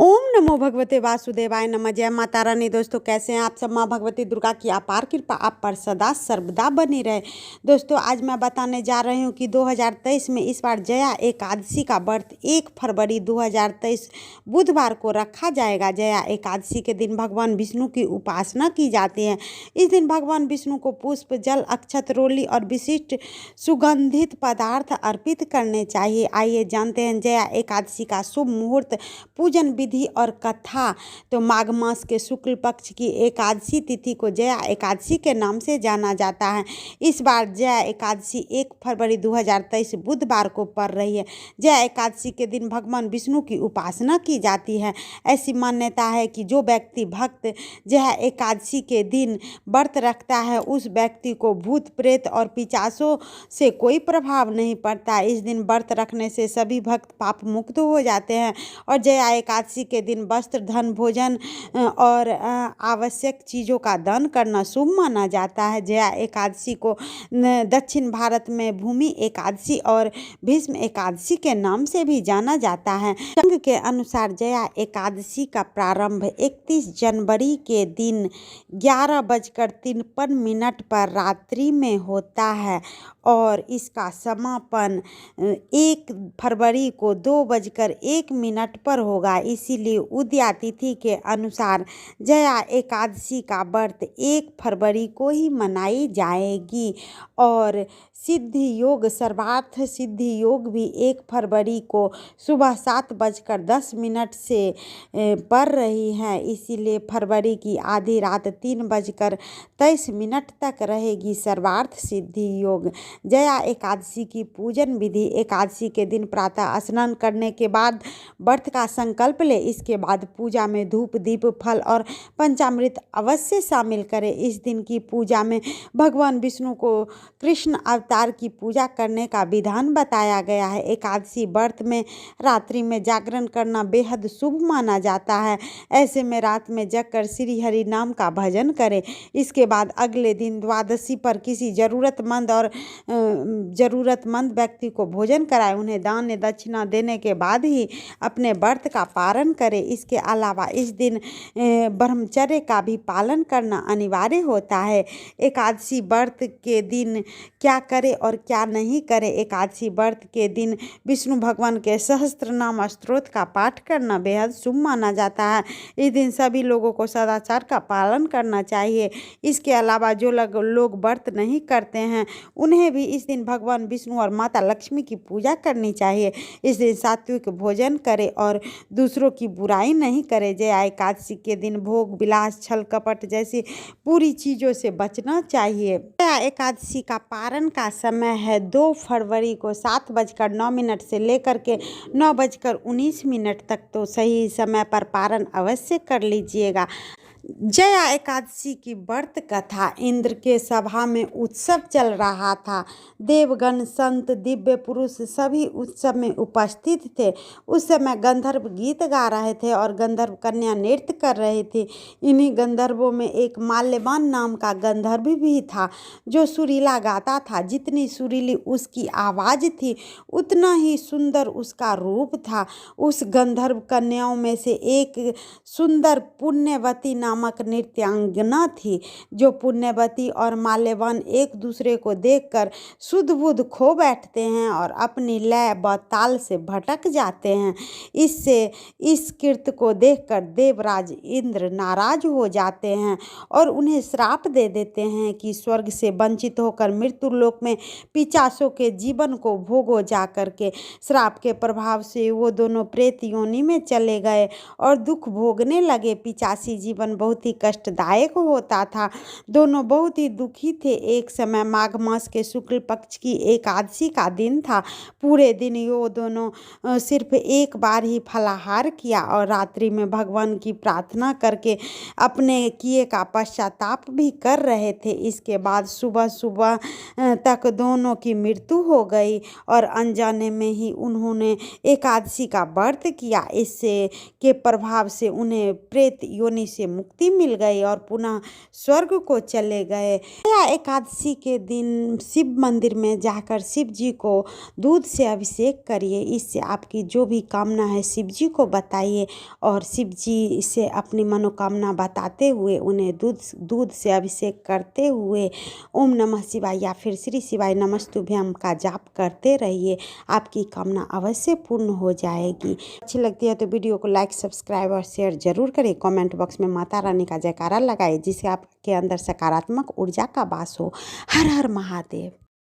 ओम नमो भगवते वासुदेवाय नमः। जय माता रानी। दोस्तों कैसे हैं आप सब। माँ भगवती दुर्गा की अपार कृपा आप पर सदा सर्वदा बनी रहे। दोस्तों आज मैं बताने जा रही हूँ कि 2023 में इस बार जया एकादशी का व्रत 1 फरवरी 2023 बुधवार को रखा जाएगा। जया एकादशी के दिन भगवान विष्णु की उपासना की जाती है। इस दिन भगवान विष्णु को पुष्प, जल, अक्षत, रोली और विशिष्ट सुगंधित पदार्थ अर्पित करने चाहिए। आइए जानते हैं जया एकादशी का शुभ मुहूर्त, पूजन विधि और कथा। तो माघ मास के शुक्ल पक्ष की एकादशी तिथि को जया एकादशी के नाम से जाना जाता है। इस बार जया एकादशी 1 फरवरी 2023 बुधवार को पड़ रही है। जया एकादशी के दिन भगवान विष्णु की उपासना की जाती है। ऐसी मान्यता है कि जो व्यक्ति भक्त जया एकादशी के दिन व्रत रखता है उस व्यक्ति को भूत प्रेत और पिशाचों से कोई प्रभाव नहीं पड़ता। इस दिन व्रत रखने से सभी भक्त पाप मुक्त हो जाते हैं और जया एकादशी के दिन वस्त्र, धन, भोजन और आवश्यक चीज़ों का दान करना शुभ माना जाता है। जया एकादशी को दक्षिण भारत में भूमि एकादशी और भीष्म एकादशी के नाम से भी जाना जाता है। संघ के अनुसार जया एकादशी का प्रारंभ 31 जनवरी के दिन 11:53 पर रात्रि में होता है और इसका समापन 1 फरवरी को 2:01 पर होगा। इसीलिए उदया तिथि के अनुसार जया एकादशी का व्रत 1 फरवरी को ही मनाई जाएगी और सिद्धि योग, सर्वार्थ सिद्धि योग भी 1 फरवरी को सुबह 7:10 से पड़ रही है। इसीलिए फरवरी की आधी रात 3:23 तक रहेगी सर्वार्थ सिद्धि योग। जया एकादशी की पूजन विधि। एकादशी के दिन प्रातः स्नान करने के बाद व्रत का संकल्प ले। इसके बाद पूजा में धूप, दीप, फल और पंचामृत अवश्य शामिल करें। इस दिन की पूजा में भगवान विष्णु को कृष्ण अवतार की पूजा करने का विधान बताया गया है। एकादशी व्रत में रात्रि में जागरण करना बेहद शुभ माना जाता है। ऐसे में रात में जगकर श्री हरि नाम का भजन करें। इसके बाद अगले दिन द्वादशी पर किसी ज़रूरतमंद व्यक्ति को भोजन कराएं। उन्हें दान दक्षिणा देने के बाद ही अपने व्रत का पालन करें। इसके अलावा इस दिन ब्रह्मचर्य का भी पालन करना अनिवार्य होता है। एकादशी व्रत के दिन क्या करें और क्या नहीं करें। एकादशी व्रत के दिन विष्णु भगवान के सहस्त्र नाम स्तोत्र का पाठ करना बेहद शुभ माना जाता है। इस दिन सभी लोगों को सदाचार का पालन करना चाहिए। इसके अलावा जो लोग व्रत नहीं करते हैं उन्हें भी इस दिन भगवान विष्णु और माता लक्ष्मी की पूजा करनी चाहिए। इस दिन सात्विक भोजन करें और दूसरों की बुराई नहीं करें। जया एकादशी के दिन भोग विलास, छल कपट जैसी पूरी चीज़ों से बचना चाहिए। जया एकादशी का पारण का समय है 2 फरवरी को 7:09 से लेकर के 9:19 तक। तो सही समय पर पारण अवश्य कर लीजिएगा। जया एकादशी की व्रत कथा। इंद्र के सभा में उत्सव चल रहा था। देवगण, संत, दिव्य पुरुष सभी उत्सव में उपस्थित थे। उस समय गंधर्व गीत गा रहे थे और गंधर्व कन्या नृत्य कर रही थी। इन्हीं गंधर्वों में एक माल्यवान नाम का गंधर्व भी था जो सुरीला गाता था। जितनी सुरीली उसकी आवाज़ थी उतना ही सुंदर उसका रूप था। उस गंधर्व कन्याओं में से एक सुंदर पुण्यवती नामक नृत्यांगना थी। जो पुण्यवती और माल्यवान एक दूसरे को देखकर सुध बुध खो बैठते हैं और अपनी लय व ताल से भटक जाते हैं। इससे इस कृत्य को देखकर देवराज इंद्र नाराज हो जाते हैं और उन्हें श्राप दे देते हैं कि स्वर्ग से वंचित होकर मृत्यु लोक में पिशाचों के जीवन को भोगो जा करके। श्राप के प्रभाव से वो दोनों प्रेत योनि में चले गए और दुख भोगने लगे। पिशाची जीवन बहुत ही कष्टदायक होता था। दोनों बहुत ही दुखी थे। एक समय माघ मास के शुक्ल पक्ष की एकादशी का दिन था। पूरे दिन ये दोनों सिर्फ एक बार ही फलाहार किया और रात्रि में भगवान की प्रार्थना करके अपने किए का पश्चाताप भी कर रहे थे। इसके बाद सुबह सुबह तक दोनों की मृत्यु हो गई और अनजाने में ही उन्होंने एकादशी का व्रत किया। इससे के प्रभाव से उन्हें प्रेत योनि से मुक्त मुक्ति मिल गई और पुनः स्वर्ग को चले गए। या एकादशी के दिन शिव मंदिर में जाकर शिव जी को दूध से अभिषेक करिए। इससे आपकी जो भी कामना है शिव जी को बताइए और शिव जी से अपनी मनोकामना बताते हुए उन्हें दूध से अभिषेक करते हुए ओम नमः शिवाय या फिर श्री शिवाय नमस्तुभ्यम का जाप करते रहिए। आपकी कामना अवश्य पूर्ण हो जाएगी। अच्छी लगती है तो वीडियो को लाइक, सब्सक्राइब और शेयर जरूर करें। कमेंट बॉक्स में माता रानी का जयकारा लगाए जिससे आपके अंदर सकारात्मक ऊर्जा का वास हो। हर हर महादेव।